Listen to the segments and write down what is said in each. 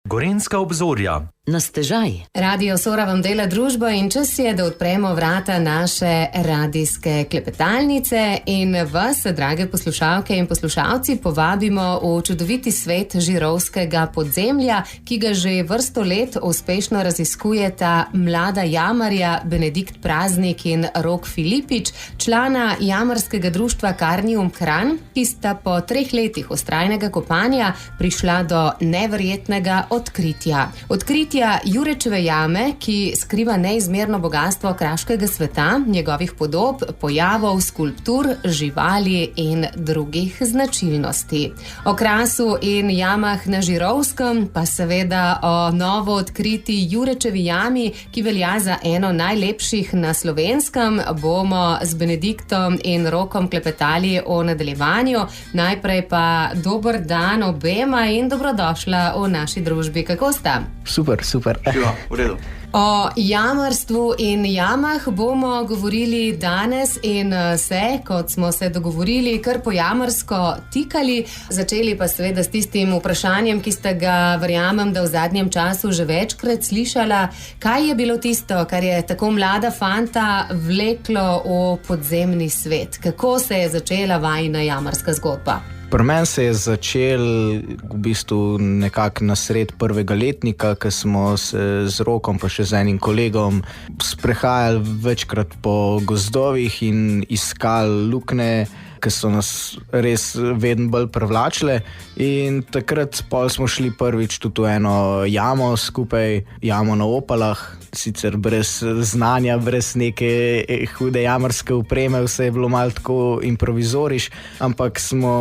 Gorenjska obzorja. Na stežaj. Radio Sora vam dela družbo in čas je, da odpremo vrata naše radijske klepetalnice in vas, drage poslušalke in poslušalci, povabimo v čudoviti svet žirovskega podzemlja, ki ga že vrsto let uspešno raziskujeta mlada jamarja Benedikt Praznik in Rok Filipič, člana jamarskega društva Karnium Kranj, ki sta po 3 letih vztrajnega kopanja prišla do neverjetnega odkritja. Odkritja Jurečeve jame, ki skriva neizmerno bogatstvo kraškega sveta, njegovih podob, pojavov, skulptur, živali in drugih značilnosti. O krasu in jamah na Žirovskem, pa seveda o novo odkriti Jurečevi jami, ki velja za eno najlepših na Slovenskem, bomo z Benediktom in Rokom klepetali o nadaljevanju. Najprej pa dober dan obema in dobrodošla v naši družbi. Kako sta? Super. Ja, v redu. O jamarstvu in jamah bomo govorili danes in se, kot smo se dogovorili, kar po jamarsko tikali. Začeli pa seveda s tistim vprašanjem, ki ste ga, verjamem, da v zadnjem času že večkrat slišala. Kaj je bilo tisto, kar je tako mlada fanta vleklo v podzemni svet? Kako se je začela vajina jamarska zgodba? Pri meni se je začel v bistvu nekako na sred prvega letnika, ko smo se z Rokom pa še z enim kolegom sprehajali večkrat po gozdovih in iskali luknje, ki so nas res vedno bolj privlačile. In takrat pol smo šli prvič tudi v eno jamo skupaj, jamo na Opalah, sicer brez znanja, brez neke hude jamarske opreme, vse je bilo malo tako improvizoriš, ampak smo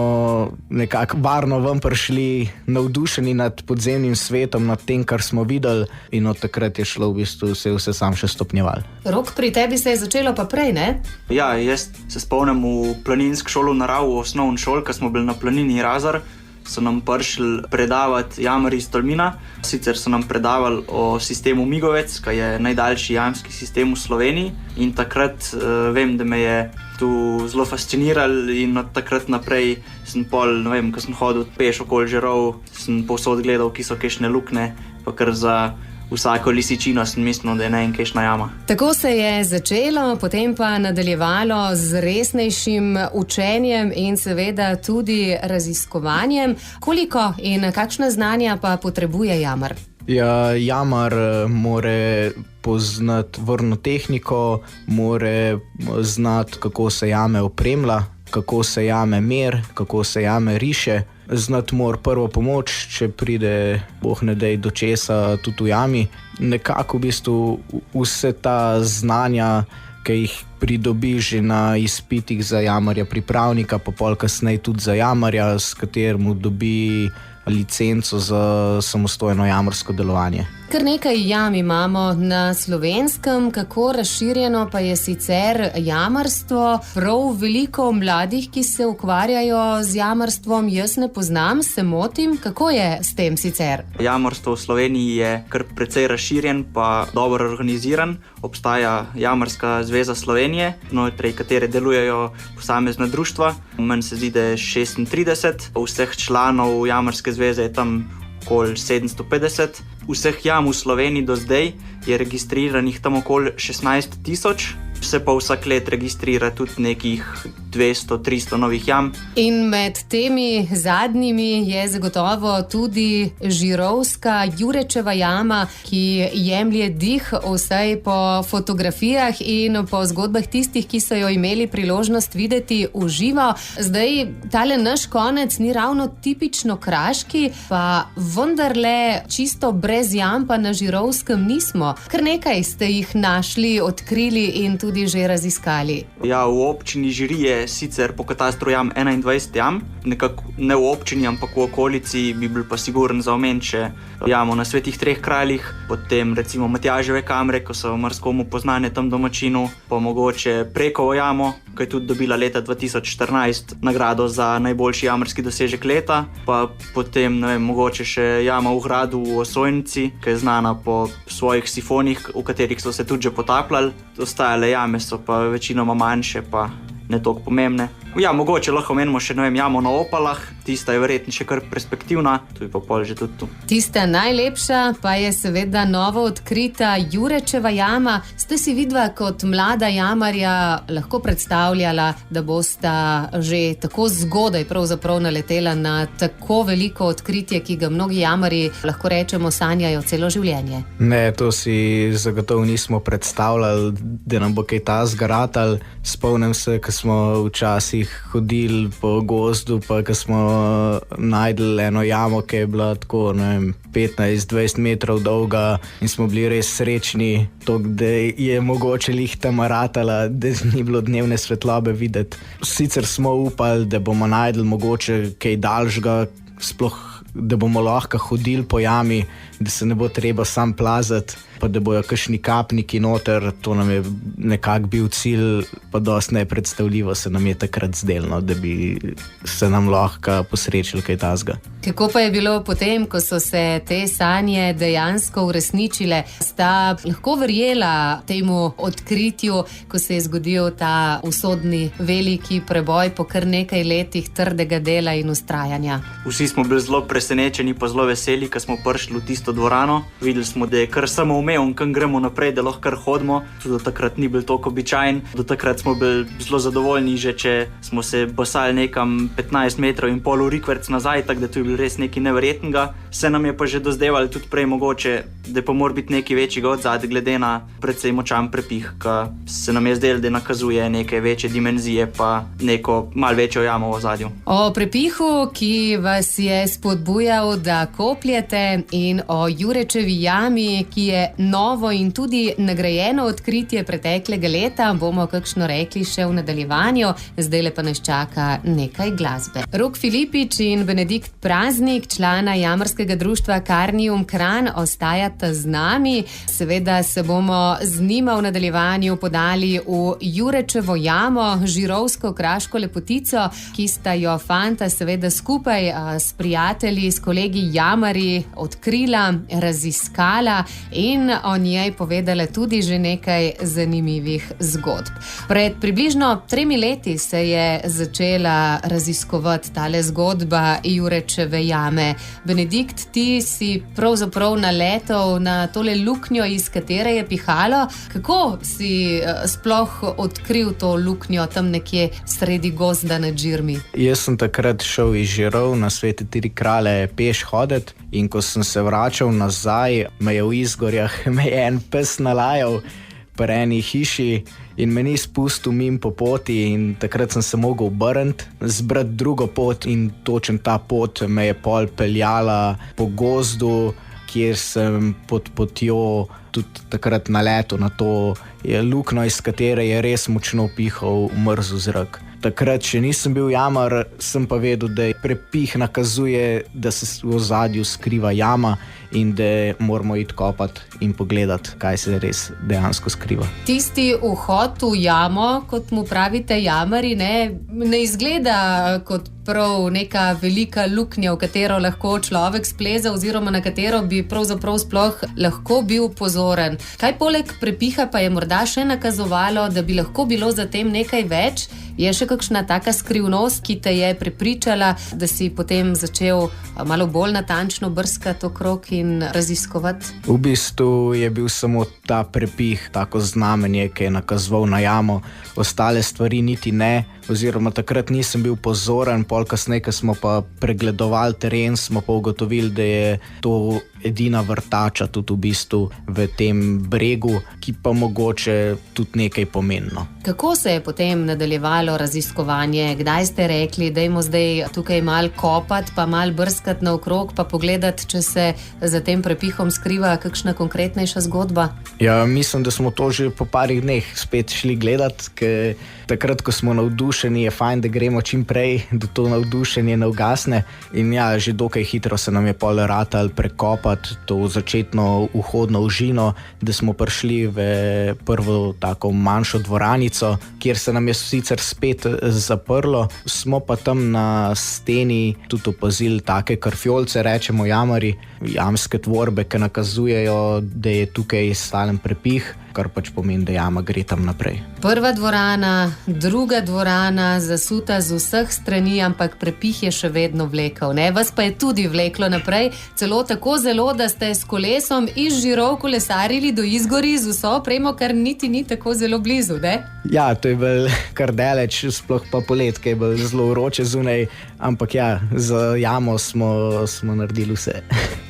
nekako varno ven prišli, navdušeni nad podzemnim svetom, nad tem, kar smo videli, in od takrat je šlo v bistvu vse sam še stopnjeval. Rok, pri tebi se je začelo pa prej, ne? Ja, jaz se spomnim v planinsko šolo narav, v osnovni šoli, ko smo bili na planini Razor, so nam prišli predavati jamari iz Tolmina. Sicer so nam predavali o sistemu Migovec, ki je najdaljši jamski sistem v Sloveniji, in takrat vem, da me je tu zelo fasciniral, in od takrat naprej sem pol, ne vem, ko sem hodil peš okoli Žirov, sem povsod gledal, ki so kakšne luknje, pa kar za vsako lisičino sem mislil, da je ne en kakšna jama. Tako se je začelo, potem pa nadaljevalo z resnejšim učenjem in seveda tudi raziskovanjem. Koliko in kakšna znanja pa potrebuje jamar? Ja, jamar more poznati vrno tehniko, more znati, kako se jame opremlja, kako se jame mer, kako se jame riše. Znati mora prvo pomoč, če pride, boh ne dej, do česa tudi v jami. Nekako v bistvu vse ta znanja, ki jih pridobi že na izpitih za jamarja pripravnika, pa pol kasneje tudi za jamarja, s katerim dobi licenco za samostojno jamarsko delovanje. Kar nekaj jam imamo na Slovenskem, kako razširjeno pa je sicer jamarstvo. Prav veliko mladih, ki se ukvarjajo z jamarstvom, jaz ne poznam, se motim. Kako je s tem sicer? Jamarstvo v Sloveniji je kar precej razširjen pa dobro organiziran. Obstaja Jamarska zveza Slovenije, znotraj katere delujejo posamezna društva. Meni se zdi, da je 36. Vseh članov Jamarske zveze je tam okoli 750. Vseh jam v Sloveniji do zdaj je registriranih tam okoli 16 000. Se pa vsak let registrira tudi nekih 200-300 novih jam. In med temi zadnjimi je zagotovo tudi žirovska Jurečeva jama, ki jemlje dih vsaj po fotografijah in po zgodbah tistih, ki so jo imeli priložnost videti v živo. Zdaj, tale naš konec ni ravno tipično kraški, pa vendarle čisto brez jam pa na Žirovskem nismo. Kar nekaj ste jih našli, odkrili in tudi že raziskali. Ja, v občini Žiri je sicer po katastru jam 21 jam, nekako ne v občini, ampak v okolici bi bil pa sigurno za omeniti še jamo na Svetih treh kraljih, potem recimo Matjaževe kamre, ko so marskomu poznane tam domačinu, pa mogoče Prekovo jamo, ki je tudi dobila leta 2014 nagrado za najboljši jamarski dosežek leta, pa potem, ne vem, mogoče še jama v Gradu v Osojnici, ki je znana po svojih sifonih, v katerih so se tudi že potapljali. Ostajale jame so pa večinoma manjše, pa ne toliko pomembne. Ja, mogoče lahko menimo še, jamo na Opalah, tista je verjetno še kar perspektivna, tu je pa pol že tudi tu. Tista najlepša pa je seveda novo odkrita Jurečeva jama. Ste si vidva kot mlada jamarja lahko predstavljala, da bosta že tako zgodaj pravzaprav naletela na tako veliko odkritje, ki ga mnogi jamarji, lahko rečemo, sanjajo celo življenje? Ne, to si zagotovo nismo predstavljali, da nam bo kaj tazga ratal. Spomnim se, ko smo včasih hodili po gozdu, pa ko smo najdli eno jamo, ki je bila tako, 15-20 metrov dolga in smo bili res srečni, da je mogoče lih tam ratala, da ni bilo dnevne svetlobe videti. Sicer smo upali, da bomo najdli mogoče kaj daljšega, sploh da bomo lahko hodili po jami, da se ne bo treba sam plazati, pa da bojo kakšni kapniki noter. To nam je nekako bil cilj, pa dosti nepredstavljivo se nam je takrat zdelo, da bi se nam lahko posrečilo kaj tazga. Kako pa je bilo potem, ko so se te sanje dejansko uresničile? Sta lahko verjela temu odkritju, ko se je zgodil ta usodni veliki preboj po kar nekaj letih trdega dela in ustrajanja? Vsi smo bili zelo presenečeni pa zelo veseli, ko smo prišli v tisto dvorano. Videli smo, da je kar samoumevno, kam gremo naprej, da lahko kar hodimo. Tudi do takrat ni bil toliko običajen. Do takrat smo bili zelo zadovoljni, že če smo se basali nekam 15 metrov in pol rikverc nazaj, tako da to je bil res nekaj neverjetnega. Se nam je pa že dozdevali tudi prej mogoče, da pa mora biti nekaj večjega od zadaj, glede na precej močan prepih, ki se nam je zdelo, da nakazuje neke večje dimenzije pa neko malo večjo jamo v ozadju. O prepihu, ki vas je spodbujal, da kopljete, in o Jurečevi jami, ki je novo in tudi nagrajeno odkritje preteklega leta, bomo kakšno rekli še v nadaljevanju. Zdajle pa nas čaka nekaj glasbe. Rok Filipič in Benedikt Praznik, člana jamarskega društva Karnium Kranj, ostajata z nami. Seveda se bomo z njima v nadaljevanju podali v Jurečevo jamo, žirovsko kraško lepotico, ki sta jo fanta seveda skupaj s prijatelji, s kolegi jamarji odkrila, raziskala in o njej povedala tudi že nekaj zanimivih zgodb. Pred približno 3 leti se je začela raziskovati tale zgodba Jurečeve jame. Benedikt, ti si pravzaprav naletel na tole luknjo, iz katere je pihalo. Kako si sploh odkril to luknjo tam nekje sredi gozda nad Žirmi? Jaz sem takrat šel iz Žirov na Svete 3 kralje peš hoditi in ko sem se vračal nazaj, me je v Izgorjah en pes nalajal pri eni hiši in me ni spustil mimo po poti, in takrat sem se mogel obrniti, zbrati drugo pot, in točen ta pot me je pol peljala po gozdu, kjer sem pod potjo tudi takrat naletel na to luknjo, iz katere je res močno pihal mrzel zrak. Takrat še nisem bil jamar, sem pa vedel, da prepih nakazuje, da se v ozadju skriva jama in da moramo iti kopati in pogledati, kaj se res dejansko skriva. Tisti vhod v jamo, kot mu pravite jamari, ne izgleda kot prav neka velika luknja, v katero lahko človek spleza oziroma na katero bi pravzaprav sploh lahko bil pozoren. Kaj poleg prepiha pa je morda še nakazovalo, da bi lahko bilo za tem nekaj več? Je še kakšna taka skrivnost, ki te je prepričala, da si potem začel malo bolj natančno brskati okrog in raziskovati? V bistvu je bil samo ta prepih tako znamenje, ki je nakazoval na jamo. Ostale stvari niti ne, oziroma takrat nisem bil pozoren. Pol kasneje, ko smo pa pregledovali teren, smo pa ugotovili, da je to edina vrtača tudi v bistvu v tem bregu, ki pa mogoče tudi nekaj pomeni. Kako se je potem nadaljevalo raziskovanje? Kdaj ste rekli, dajmo zdaj tukaj malo kopati, pa malo brskati naokrog, pa pogledati, če se za tem prepihom skriva kakšna konkretnejša zgodba? Ja, mislim, da smo to že po parih dneh spet šli gledati, ker takrat, ko smo navdušeni, je fajn, da gremo čim prej, da to navdušenje ne ugasne. In ja, že dokaj hitro se nam je pol ratalo prekopati to začetno vhodno užino, da smo prišli v prvo tako manjšo dvoranico, kjer se nam je sicer spet zaprlo. Smo pa tam na steni tudi opazili take karfjolce, rečemo jamari, jamske tvorbe, ki nakazujejo, da je tukaj stalen prepih. kar pač pomeni, da jama gre tam naprej. Prva dvorana, druga dvorana, zasuta z vseh strani, ampak prepih je še vedno vlekel, ne? Vas pa je tudi vleklo naprej, celo tako zelo, da ste s kolesom iz Žirov kolesarili do Izgorij z vso opremo, kar niti ni tako zelo blizu, ne? Ja, to je bil kar daleč, sploh pa polet, ki je bil zelo vroče zunaj, ampak ja, za jamo smo naredili vse.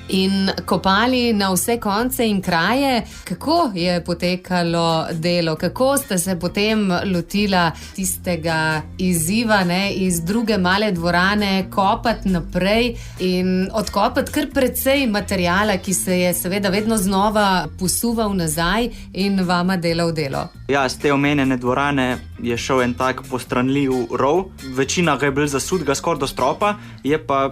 In kopali na vse konce in kraje. Kako je potekalo delo? Kako ste se potem lotila tistega izziva, ne, iz druge male dvorane kopati naprej in odkopati kar precej materiala, ki se je seveda vedno znova posuval nazaj in vama delal delo? Ja, z te omenjene dvorane je šel en tak postranljiv rov. Večina ga je bil zasudga skoraj do stropa, je pa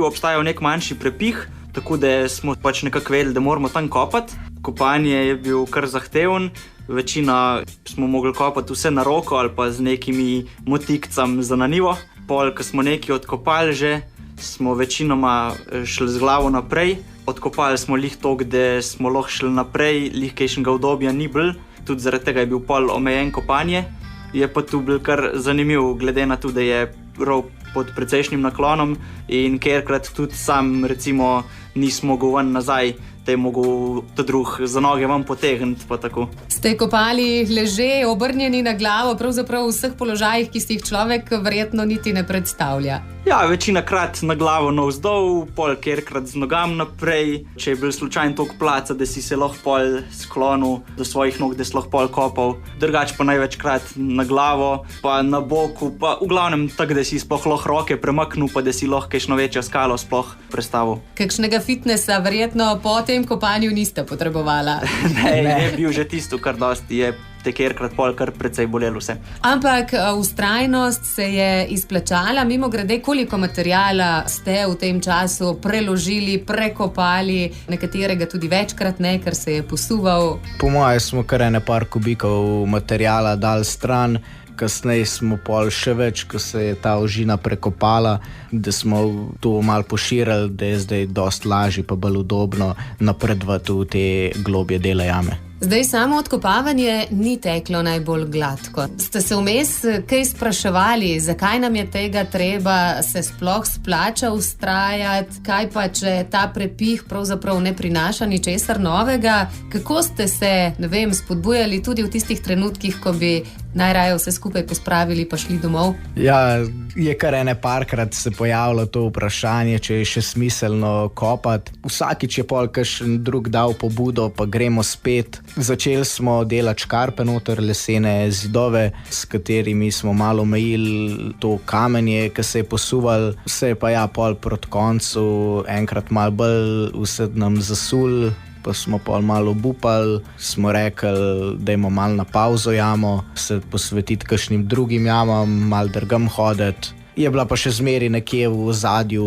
obstajal nek manjši prepih, tako da smo pač nekako vedeli, da moramo tam kopati. Kopanje je bil kar zahteven, večina smo mogli kopati vse na roko ali pa z nekimi motikcami za na nivo. Pol, ko smo nekaj odkopali že, smo večinoma šli z glavo naprej. Odkopali smo lih toliko, da smo lahko šli naprej, lih kakšnega udobja ni bil, tudi zaradi tega je bil pol omejen kopanje. Je pa tu bil kar zanimiv, glede na to, da je rov pod precejšnjim naklonom in kerkrat tudi sam recimo nisem mogel ven nazaj, da je mogel ta drug za noge vam potegniti pa tako. Ste kopali leže, obrnjeni na glavo, pravzaprav v vseh položajih, ki si jih človek verjetno niti ne predstavlja? Ja, večinakrat na glavo navzdol, pol kerkrat z nogam naprej. Če je bil slučajno toliko placa, da si se lahko pol sklonil do svojih nog, da si lahko pol kopal. Drugače pa največkrat na glavo, pa na boku, pa v glavnem tako, da si sploh lahko roke premaknil, pa da si lahko kakšno večjo skalo sploh prestavil. Kakšnega fitnesa verjetno po tem kopanju niste potrebovala? Ne, je bil že tisto, kar dosti je te kerkrat pol kar precej bolelo vse. Ampak vztrajnost se je izplačala. Mimogrede, koliko materiala ste v tem času preložili, prekopali, nekaterega tudi večkrat ne, ker se je posuval? Po moje smo kar ene par kubikov materijala dali stran, kasneje smo pol še več, ko se je ta ožina prekopala, da smo to malo poširili, da je zdaj dosti lažje pa bolj udobno napredovati v te globje dele jame. Zdaj samo odkopavanje ni teklo najbolj gladko. Ste se vmes kaj spraševali, zakaj nam je tega treba, se sploh splača vztrajati, kaj pa, če ta prepih pravzaprav ne prinaša ničesar novega? Kako ste se, ne vem, spodbujali tudi v tistih trenutkih, ko bi najraje vse skupaj pospravili pa šli domov? Ja, je kar ene parkrat se pojavilo to vprašanje, če je še smiselno kopati. Vsakič je pol kakšen drug dal pobudo, pa gremo spet. Začeli smo delati škarpe noter, lesene zidove, s katerimi smo malo omejili to kamenje, ki se je posuvalo. Vse pa ja, pol proti koncu, enkrat malo bolj vse nam zasul, pa smo pol malo obupali, smo rekli, dajmo malo na pauzo jamo, se posvetiti kakšnim drugim jamam, malo drugam hoditi. Je bila pa še zmeri nekje v ozadju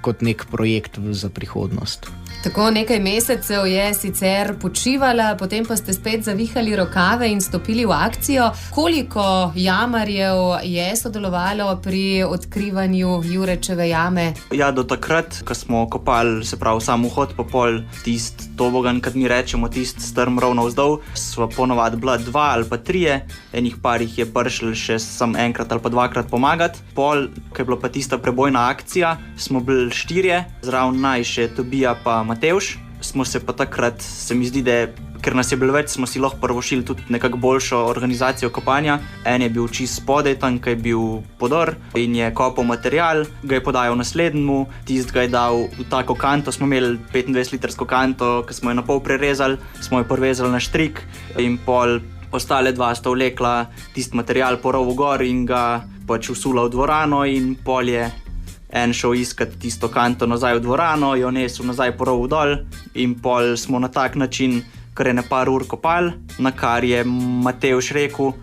kot nek projekt za prihodnost. Tako nekaj mesecev je sicer počivala, potem pa ste spet zavihali rokave in stopili v akcijo. Koliko jamarjev je sodelovalo pri odkrivanju Jurečeve jame? Ja, do takrat, ko smo kopali, se pravi sam vhod pa pol, tist tobogan, kad mi rečemo, tist strm rov navzdol, sva ponovadi bila 2 ali pa 3, enih parih je prišel še sam enkrat ali pa 2krat pomagati. Pol, ko je bila pa tista prebojna akcija, smo bili 4, zraven naj še Tobija pa Matevž. Smo se pa takrat, se mi zdi, da ker nas je bilo več, smo si lahko prvošili tudi nekako boljšo organizacijo kopanja. En je bil čist spodaj, tam je bil podor in je kopal material, ga je podajal naslednjemu, tist ga je dal v tako kanto, smo imeli 25-litrsko kanto, ki smo jo na pol prerezali, smo jo prevezali na štrik in pol ostale 2 sta vlekla tist material po rovu gor in ga pač usula v dvorano in pol je en šel iskati tisto kanto nazaj v dvorano, jo nesel nazaj po rovu dol in pol smo na tak način kar ene par ur kopali, na kar je Matevž rekel,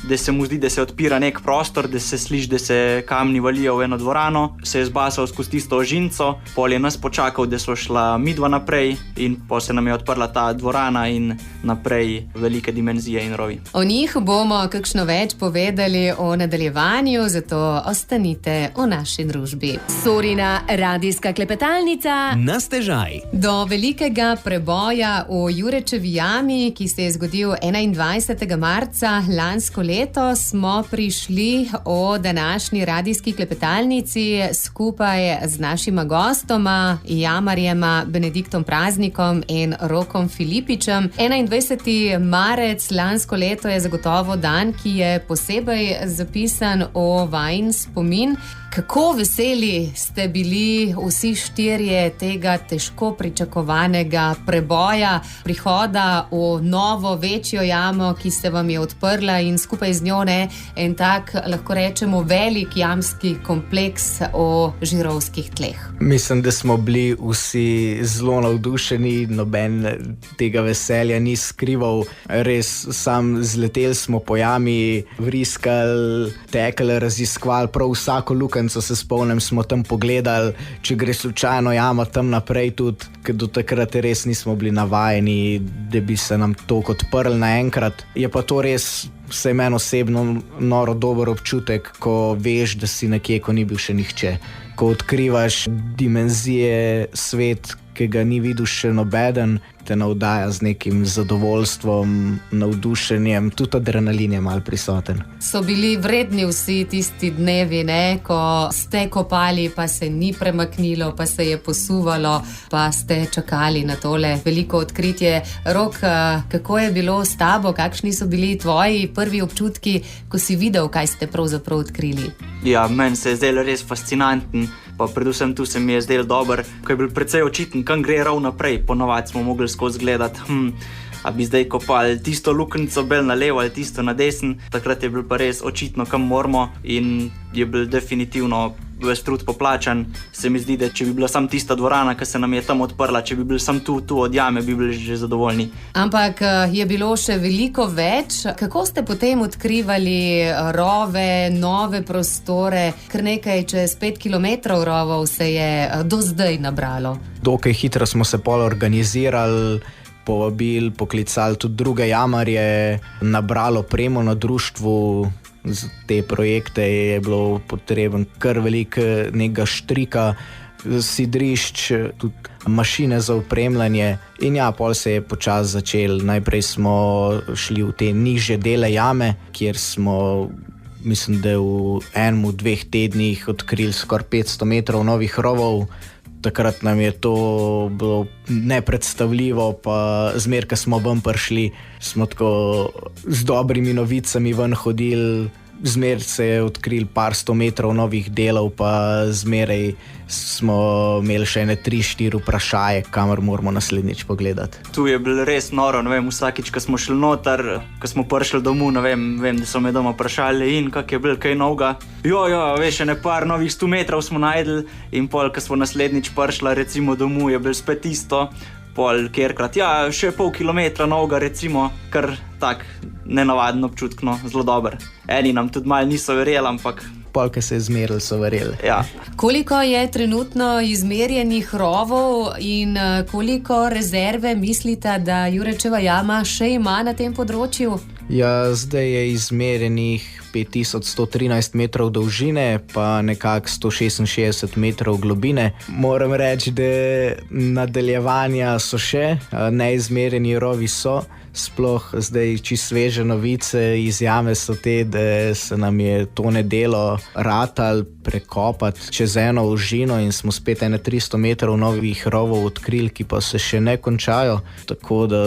da se mu zdi, da se odpira nek prostor, da se sliši, da se kamni valijo v eno dvorano, se je zbasal skozi tisto ožinco, pol je nas počakal, da so šla midva naprej in pol se nam je odprla ta dvorana in naprej velike dimenzije in rovi. O njih bomo kakšno več povedali o nadaljevanju, zato ostanite v naši družbi. Sorina radijska klepetalnica na stežaj. Do velikega preboja v Jurečevi jami, ki se je zgodil 21. marca lansko leto, smo prišli o današnji radijski klepetalnici skupaj z našima gostoma, jamarjema Benediktom Praznikom in Rokom Filipičem. 21. marec lansko leto je zagotovo dan, ki je posebej zapisan v vajin spomin. Kako veseli ste bili vsi štirje tega težko pričakovanega preboja, prihoda v novo, večjo jamo, ki se vam je odprla in skupaj z njo en tak, lahko rečemo, velik jamski kompleks o žirovskih tleh? Mislim, da smo bili vsi zelo navdušeni, noben tega veselja ni skrival. Res, sam zleteli smo po jami, vriskali, tekli, raziskovali prav vsako lukenco, se spomnim, smo tam pogledali, če gre slučajno jama tam naprej tudi, ker do takrat res nismo bili navajeni, da bi se nam toliko odprli naenkrat. Je pa to res vsaj meni osebno noro dober občutek, ko veš, da si nekje, ko ni bil še nihče. Ko odkrivaš dimenzije, svet, ki ga ni videl še nobeden, te navdaja z nekim zadovoljstvom, navdušenjem, tudi adrenalin je malo prisoten. So bili vredni vsi tisti dnevi, ko ste kopali, pa se ni premaknilo, pa se je posuvalo, pa ste čakali na tole veliko odkritje. Rok, kako je bilo s tabo? Kakšni so bili tvoji prvi občutki, ko si videl, kaj ste pravzaprav odkrili? Ja, meni se je zdelo res fascinanten. Pa predvsem tu se mi je zdel dober, ko je bil precej očiten, kam gre rav naprej. Ponovadi smo mogli skozi gledati, a bi zdaj kopali tisto luknjico bolj na levo ali tisto na desen. Takrat je bil pa res očitno, kam moramo in je bil definitivno ves trud poplačan. Se mi zdi, da če bi bila sam tista dvorana, ki se nam je tam odprla, če bi bil sam tu od jame, bi bili že zadovoljni. Ampak je bilo še veliko več. Kako ste potem odkrivali rove, nove prostore? Kar nekaj, čez 5 kilometrov rovov se je do zdaj nabralo. Dokaj hitro smo se pol organizirali, povabili, poklicali tudi druge jamarje, nabralo opremo na društvu. Za te projekte je bilo potreben kar veliko nekega štrika, sidrišč, tudi mašine za opremljanje. In ja, pol se je počasi začel. Najprej smo šli v te nižje dele jame, kjer smo, mislim, da v enem, 2 tednih odkrili skoraj 500 metrov novih rovov. Takrat nam je to bilo nepredstavljivo, pa zmer, ko smo ven prišli, smo tako z dobrimi novicami ven hodili, zmer se je odkrili par 100 metrov novih delov, pa zmeraj smo imeli še 3-4 vprašaje, kamor moramo naslednjič pogledati. Tu je bilo res noro, vsakič, ko smo šli noter, ko smo prišli domov, vem, da so me doma vprašali in kak je bil kaj novega. Veš, par novih 100 metrov smo najdli in pol, ko smo naslednjič prišla, recimo domov, je bil spet isto. Pol kjerkrat, še pol kilometra novega, recimo, kar tak nenavaden občutek, zelo dober. Eni nam tudi malo niso verjeli, ampak pol, ko se je zmerili, so verjeli. Ja. Koliko je trenutno izmerjenih rovov in koliko rezerve mislite, da Jurečeva jama še ima na tem področju? Ja, zdaj je izmerjenih 5113 metrov dolžine, pa nekako 166 metrov globine. Moram reči, da nadaljevanja so še, neizmerjeni rovi so. Sploh zdaj čisto sveže novice iz jame so te, da se nam je to nedelo ratal prekopati čez eno ožino in smo spet 300 metrov novih rovov odkrili, ki pa se še ne končajo. Tako da,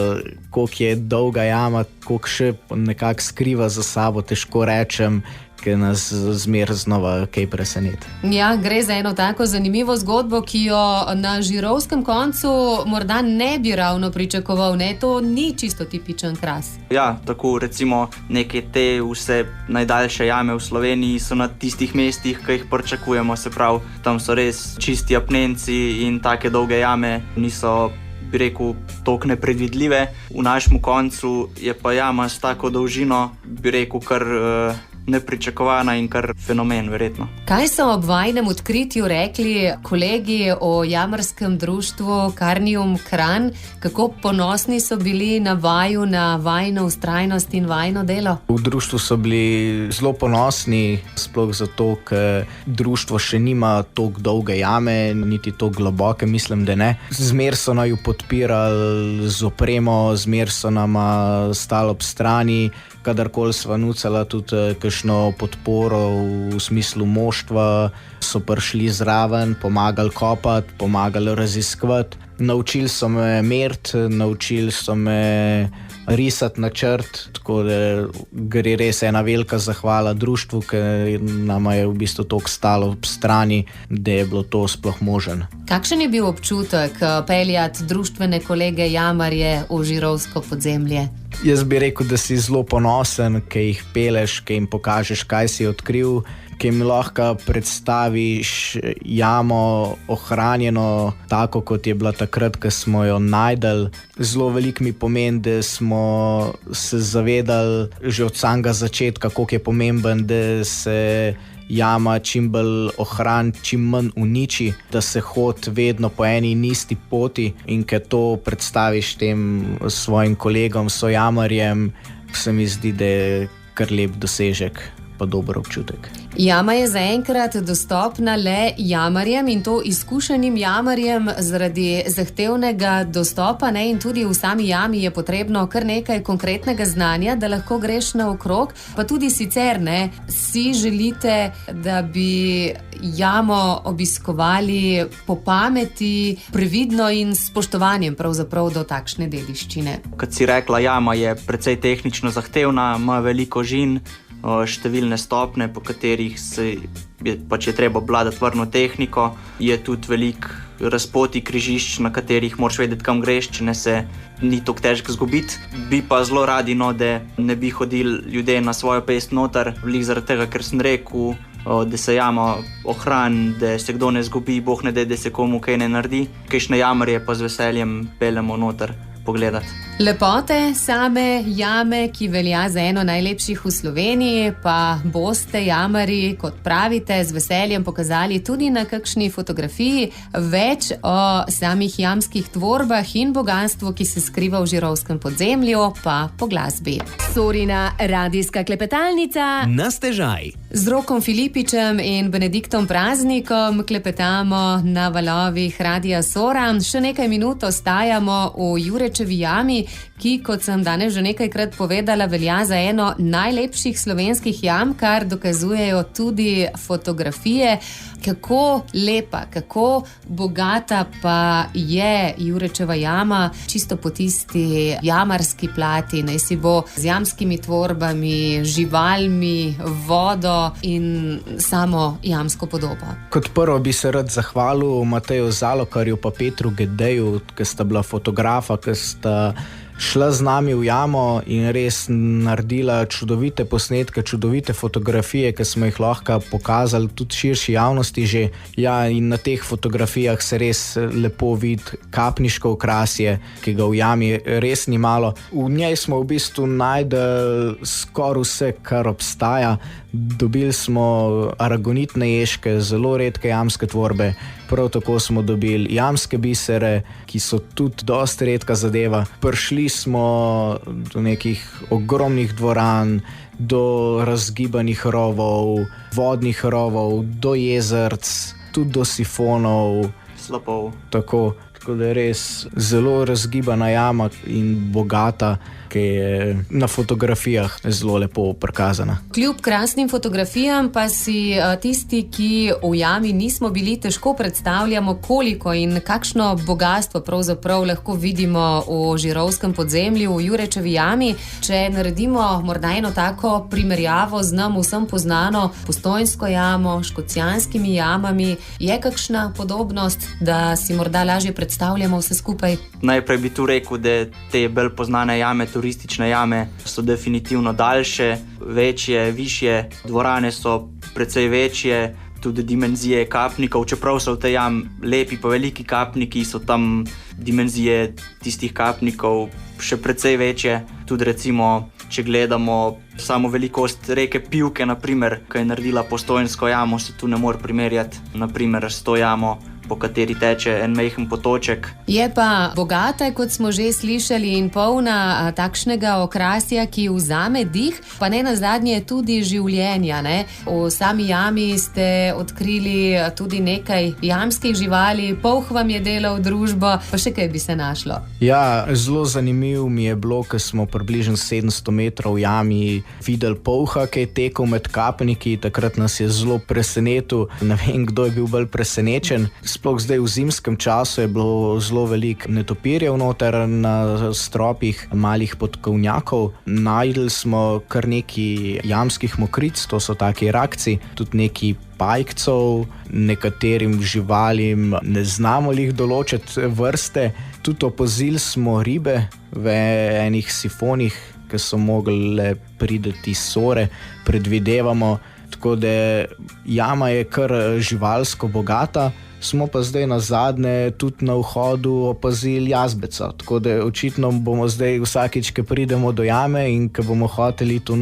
koliko je dolga jama, koliko še nekako skriva za sabo, težko rečem, ki nas zmer znova kaj preseneti. Ja, gre za eno tako zanimivo zgodbo, ki jo na žirovskem koncu morda ne bi ravno pričakoval. To ni čisto tipičen kras. Ja, tako recimo neke te vse najdaljše jame v Sloveniji so na tistih mestih, ki jih pričakujemo. Se pravi, tam so res čisti apnenci in take dolge jame niso bi rekel, toliko nepredvidljive. V našem koncu je pa jama s tako dolžino, bi rekel, kar nepričakovana in kar fenomen, verjetno. Kaj so ob vajnem odkritju rekli kolegi o jamarskem društvu Carnium Kranj? Kako ponosni so bili na vaju, na vajno vztrajnost in vajno delo? V društvu so bili zelo ponosni, sploh zato, ker društvo še nima toliko dolge jame, niti toliko globoke, mislim, da ne. Zmer so naju podpirali z opremo, zmer so nama stali ob strani, kadarkoli sva nucala tudi kakšno podporo v smislu moštva, so prišli zraven, pomagali kopati, pomagali raziskovati. Naučili so me meriti, naučili so me risati načrt, tako da gre res ena velika zahvala društvu, ker nama je v bistvu toliko stalo ob strani, da je bilo to sploh možen. Kakšen je bil občutek peljati društvene kolege jamarje v Žirovsko podzemlje? Jaz bi rekel, da si zelo ponosen, ker jih peleš, ker jim pokažeš, kaj si odkril, ker jim lahko predstaviš jamo ohranjeno tako, kot je bila takrat, ko smo jo najdel. Zelo veliko mi pomeni, da smo se zavedali že od samega začetka, koliko je pomemben, da se jama čim bolj ohrani, čim manj uniči, da se hodi vedno po eni in isti poti, in ker to predstaviš tem svojim kolegom, sojamarjem, se mi zdi, da je kar lep dosežek pa dober občutek. Jama je zaenkrat dostopna le jamarjem, in to izkušenim jamarjem zaradi zahtevnega dostopa, ne? In tudi v sami jami je potrebno kar nekaj konkretnega znanja, da lahko greš naokrog, pa tudi sicer, ne, si želite, da bi jamo obiskovali po pameti, previdno in s spoštovanjem pravzaprav do takšne dediščine. Kot si rekla, jama je precej tehnično zahtevna, ima veliko žin, številne stopne, po katerih je treba obvladati varno tehniko. Je tudi veliko razpoti križišč, na katerih moraš vedeti, kam greš, če ne se ni tako težko zgubiti. Bi pa zelo radi, da ne bi hodili ljudje na svojo pest noter, veliko zaradi tega, ker sem rekel, da se jama ohrani, da se kdo ne zgubi, boh ne da se komu kaj ne naredi. Kakšne jamarje pa z veseljem peljemo noter pogledati. Lepote same jame, ki velja za eno najlepših v Sloveniji, pa boste jamarji, kot pravite, z veseljem pokazali tudi na kakšni fotografiji. Več o samih jamskih tvorbah in boganstvu, ki se skriva v Žirovskem podzemlju, pa po glasbi. Sorina radijska klepetalnica na stežaj. Z Rokom Filipičem in Benediktom Praznikom klepetamo na valovih Radia Sora. Še nekaj minut ostajamo v Jurečevi jami, ki, kot sem danes že nekajkrat povedala, velja za eno najlepših slovenskih jam, kar dokazujejo tudi fotografije. Kako lepa, kako bogata pa je Jurečeva jama, čisto po tisti jamarski plati, naj si bo z jamskimi tvorbami, živalmi, vodo in samo jamsko podobo. Kot prvo bi se rad zahvalil Mateju Zalokarju pa Petru Gedeju, ki sta bila fotografa, ki sta šla z nami v jamo in res naredila čudovite posnetke, čudovite fotografije, ki smo jih lahko pokazali tudi širši javnosti že. Ja, in na teh fotografijah se res lepo vidi kapniško okrasje, ki ga v jami res ni malo. V njej smo v bistvu najdeli skoraj vse, kar obstaja. Dobili smo aragonitne ježke, zelo redke jamske tvorbe, prav tako smo dobili jamske bisere, ki so tudi dosti redka zadeva. Prišli smo do nekih ogromnih dvoran, do razgibanih rovov, vodnih rovov, do jezerc, tudi do sifonov. Slapov. Tako da je res zelo razgibana jama in bogata, ki je na fotografijah zelo lepo prikazana. Kljub krasnim fotografijam pa si tisti, ki v jami nismo bili, težko predstavljamo, koliko in kakšno bogastvo pravzaprav lahko vidimo v Žirovskem podzemlju, v Jurečevi jami. Če naredimo morda eno tako primerjavo z nam vsem poznano Postojnsko jamo, Škocjanskimi jamami, je kakšna podobnost, da si morda lažje predstavljamo vse skupaj? Najprej bi tu rekel, da te bolj poznane jame, turistične jame, so definitivno daljše, večje, višje, dvorane so precej večje, tudi dimenzije kapnikov, čeprav so v tej jam lepi pa veliki kapniki, so tam dimenzije tistih kapnikov še precej večje. Tudi recimo, če gledamo samo velikost reke Pivke, naprimer, ki je naredila Postojnsko jamo, se tu ne more primerjati, naprimer, s to jamo, po kateri teče en majhen potoček. Je pa bogata, kot smo že slišali, in polna takšnega okrasja, ki vzame dih, pa ne nazadnje tudi življenja, ne? V sami jami ste odkrili tudi nekaj jamskih živali, polh vam je delal družbo, pa še kaj bi se našlo? Ja, zelo zanimiv mi je bilo, ker smo približno 700 metrov v jami videli polha, ki je tekel med kapniki. Takrat nas je zelo presenetil. Ne vem, kdo je bil bolj presenečen. Sploh zdaj v zimskem času je bilo zelo veliko netopirjev noter na stropih malih podkovnjakov. Najdli smo kar nekaj jamskih mokric, to so taki rakci, tudi nekaj pajkcev, nekaterim živalim ne znamo jih določiti vrste. Tudi opazili smo ribe v enih sifonih, ki so mogle priti sore, predvidevamo. Tako da jama je kar živalsko bogata. Smo pa zdaj nazadnje tudi na vhodu opazili jazbeca. Tako da očitno bomo zdaj vsakič, ko pridemo do jame in ko bomo hoteli tu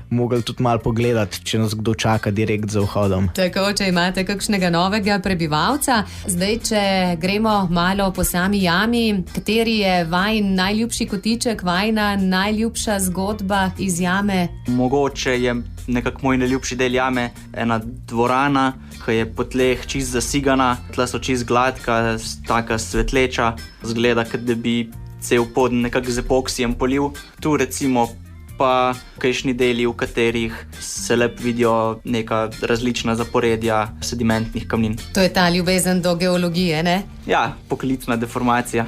mogli tudi malo pogledati, če nas kdo čaka direkt za vhodom. Tako, če imate kakšnega novega prebivalca. Zdaj, če gremo malo po sami jami, kateri je vajin najljubši kotiček, vajina najljubša zgodba iz jame? Mogoče je nekako moj najljubši del jame ena dvorana, ki je po tleh čist zasigana, tla so čist gladka, taka svetleča, zgleda, kot da bi cel pod nekako z epoksijem polil. Tu recimo pa kakšni deli, v katerih se lep vidijo neka različna zaporedja sedimentnih kamnin. To je ta ljubezen do geologije, ne? Ja, poklicna deformacija.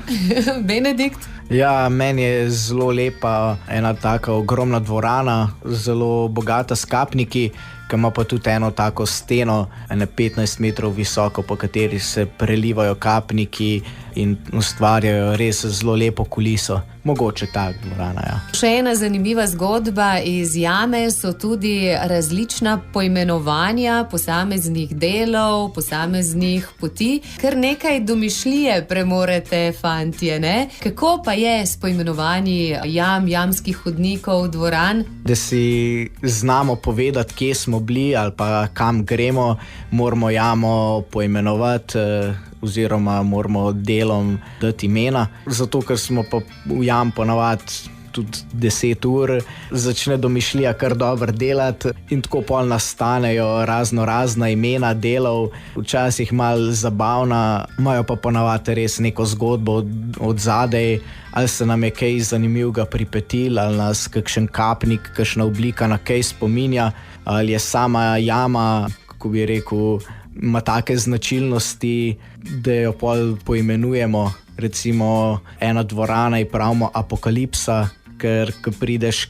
Benedikt? Ja, meni je zelo lepa ena taka ogromna dvorana, zelo bogata s kapniki, ki ima pa tudi eno tako steno, 15 metrov visoko, po kateri se prelivajo kapniki in ustvarjajo res zelo lepo kuliso. Mogoče ta dvorana, ja. Še ena zanimiva zgodba iz jame so tudi različna poimenovanja posameznih delov, posameznih poti. Kar nekaj domišljije premorete, fantje, ne? Kako pa je s poimenovanji jam, jamskih hodnikov, dvoran? Da si znamo povedati, kje smo bili ali pa kam gremo, moramo jamo poimenovati oziroma moramo delom dati imena. Zato, ker smo pa v jam ponavadi tudi 10 ur, začne domišljija kar dobro delati in tako pol nastanejo razna imena delov, včasih malo zabavna, imajo pa ponavadi res neko zgodbo od zadej, ali se nam je kaj zanimivega pripetil, ali nas kakšen kapnik, kakšna oblika na kaj spominja, ali je sama jama, kako bi rekel, ima take značilnosti, da jo pol poimenujemo. Recimo ena dvorana je pravimo Apokalipsa, ker ko prideš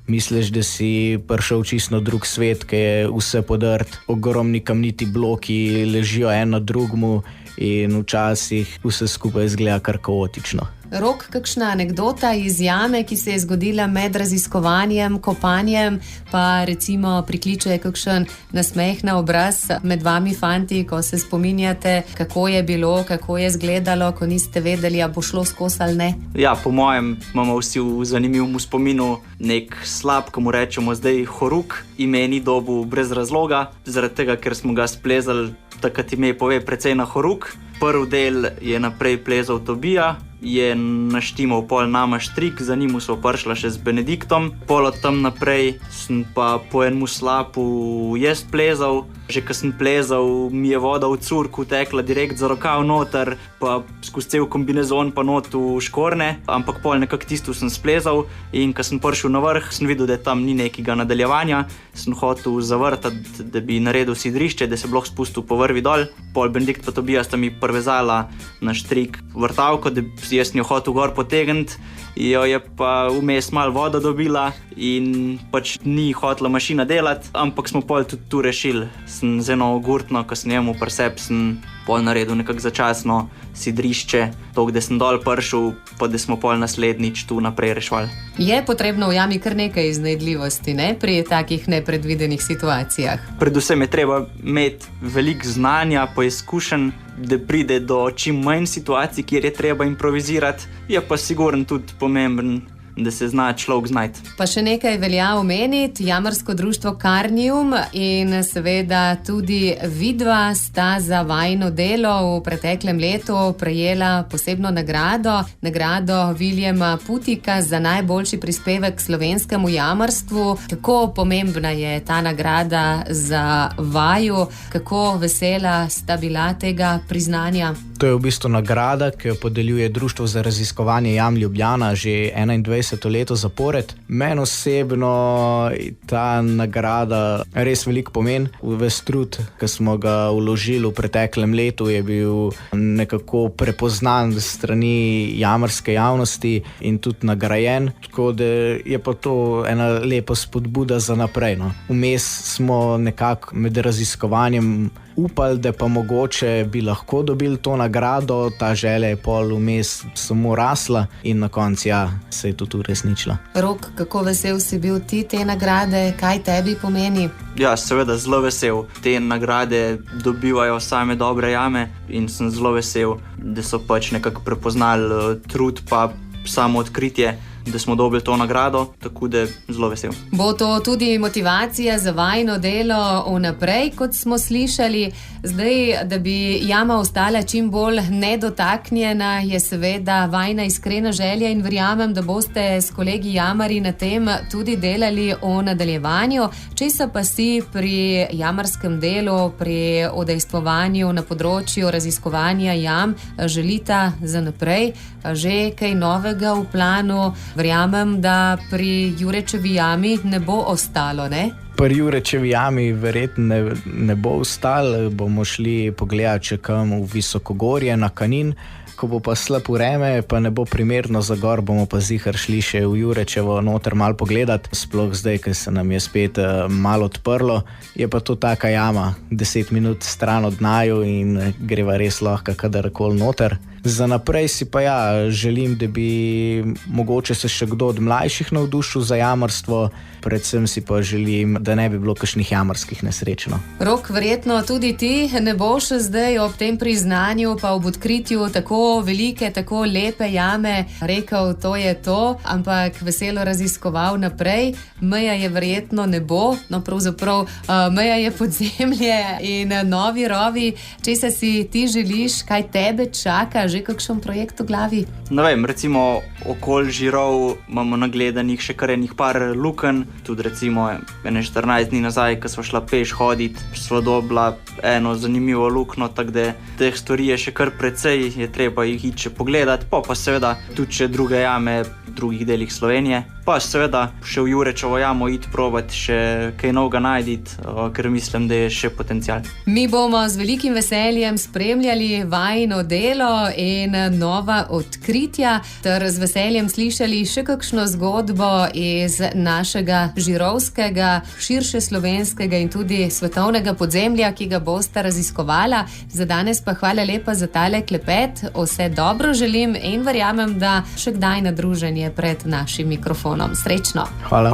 misliš, da si prišel čisto na drug svet, ki je vse podrt, ogromni kamniti bloki ležijo en na drugmu in včasih vse skupaj izgleda kar kaotično. Rok, kakšna anekdota iz jame, ki se je zgodila med raziskovanjem, kopanjem, pa recimo prikliče kakšen nasmeh na obraz med vami, fanti, ko se spominjate, kako je bilo, kako je izgledalo, ko niste vedeli, a bo šlo skozi ali ne? Ja, po mojem imamo vsi v zanimivem spominu nek slab, ko mu rečemo zdaj horuk, ime ni dobil brez razloga, zaradi tega, ker smo ga splezali, takrat ime pove precej na horuk. Prvi del je naprej plezal Tobija, je naštimal pol nama štrik, za njim smo prišla še z Benediktom. Pol od tam naprej sem pa po enemu slapu jaz plezal. Že ko sem plezal, mi je voda v curku tekla direkt za rokav noter, pa skozi cel kombinezon pa not v škorne, ampak pol nekako tisto sem splezal in ko sem prišel na vrh, sem videl, da tam ni nekega nadaljevanja. Sem hotel zavrtati, da bi naredil sidrišče, da se bi lahko spustil po vrvi dol. Pol Benedikt pa Tobija sta mi privezala na štrik vrtavko, da jaz njo hotel gor potegniti, jo je pa vmes malo voda dobila in pač ni hotela mašina delati, ampak smo pol tudi tu rešili. sem z eno gurtno, ko sem jemu presep, sem pol naredil nekako začasno sidrišče, to, kde sem dol prišel, pa da smo pol naslednjič tu naprej rešvali. Je potrebno v jami kar nekaj iznajdljivosti, ne, pri takih nepredvidenih situacijah? Predvsem je treba imeti veliko znanja, pa izkušenj, da pride do čim manj situacij, kjer je treba improvizirati, je pa sigurno tudi pomemben, da se zna človek znajti. Pa še nekaj velja omeniti, jamarsko društvo Karnium in seveda tudi vidva sta za vajino delo v preteklem letu prejela posebno nagrado Viljema Putika za najboljši prispevek k slovenskemu jamarstvu. Kako pomembna je ta nagrada za vaju, kako vesela sta bila tega priznanja? To je v bistvu nagrada, ki jo podeljuje Društvo za raziskovanje jam Ljubljana že 21. leto zapored. Meni osebno ta nagrada res veliko pomeni. Ves trud, ki smo ga vložili v preteklem letu, je bil nekako prepoznan strani jamarske javnosti in tudi nagrajen. Tako da je pa to ena lepa spodbuda za naprej. No. Vmes smo nekako med raziskovanjem upali, da pa mogoče bi lahko dobili to nagrado, ta želja je pol vmes samo rasla in na koncu se je tudi uresničila. Rok, kako vesel si bil ti te nagrade, kaj tebi pomeni? Ja, seveda zelo vesel. Te nagrade dobivajo same dobre jame in sem zelo vesel, da so pač nekako prepoznali trud pa samo odkritje, da smo dobili to nagrado, tako da zelo vesel. Bo to tudi motivacija za vajino delo vnaprej, kot smo slišali. Zdaj, da bi jama ostala čim bolj nedotaknjena, je seveda vajina iskrena želja in verjamem, da boste s kolegi jamarji na tem tudi delali v nadaljevanju. Česa pa si pri jamarskem delu, pri udejstvovanju na področju raziskovanja jam želita za naprej? Že kaj novega v planu? Verjamem, da pri Jurečevi jami ne bo ostalo, ne? Pri Jurečevi jami verjetno ne bo ostalo, bomo šli pogledati še kam v Visokogorje na Kanin. Ko bo pa slab vreme, pa ne bo primerno za gor, bomo pa zihar šli še v Jurečevo noter malo pogledati. Sploh zdaj, ker se nam je spet malo odprlo, je pa to taka jama, 10 minut stran od naju in greva res lahko kadarkoli noter. Za naprej si pa želim, da bi mogoče se še kdo od mlajših navdušil za jamarstvo, predvsem si pa želim, da ne bi bilo kakšnih jamarskih nesreč. Rok, verjetno tudi ti ne boš zdaj ob tem priznanju pa ob odkritju tako velike, tako lepe jame rekel, to je to, ampak veselo raziskoval naprej. Meja je verjetno nebo, no pravzaprav meja je podzemlje in novi rovi. Česa si ti želiš, kaj tebe čaka? Že kakšen projekt v glavi? Ne vem, recimo okoli Žirov imamo nagledanih še kar enih par lukenj, tudi recimo 14 dni nazaj, ko smo šla peš hoditi, sva dobila eno zanimivo luknjo, tako da teh stvari je še kar precej, je treba jih iti še pogledati, pa seveda tudi še druge jame v drugih delih Slovenije, pa seveda še v Jurečevo jamo iti probati, še kaj novega najditi, ker mislim, da je še potencial. Mi bomo z velikim veseljem spremljali vajino delo in nova odkritja, ter z veseljem slišali še kakšno zgodbo iz našega žirovskega, širše slovenskega in tudi svetovnega podzemlja, ki ga boste raziskovala. Za danes pa hvala lepa za tale klepet, vse dobro želim in verjamem, da še kdaj na druženje pred našim mikrofonom. Srečno! Hvala.